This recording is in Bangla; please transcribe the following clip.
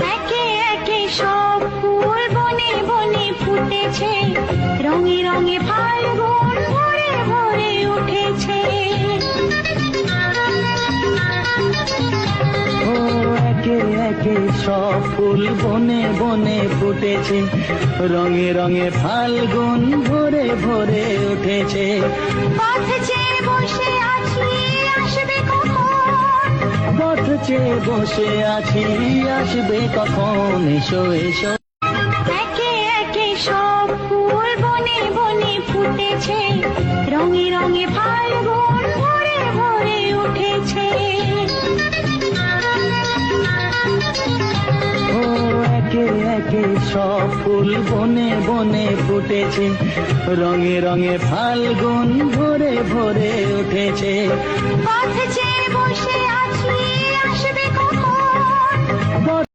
একে একে সব ফুল বনে বনে ফুটেছে, রঙে রঙে ফাল্গুন ভরে ভরে উঠেছে। ও একে একে সব ফুল বনে বনে ফুটেছে, রঙে রঙে ফাল্গুন ভরে ভরে উঠেছে। পথ চেয়ে বসে আছি, আসবে কখন? পথ চেয়ে বসে আছি, আসবে কখন? এসো এসো। একে একে সব ফুল বনে বনে ফুটেছে, রঙে রঙে ফাল্গুন ভরে ভরে উঠেছে। ও একে একে সব ফুল বনে বনে ফুটেছে, রঙে রঙে ফাল্গুন ভরে ভরে উঠেছে। পথ চেয়ে বসে আছি, আসবে কখন?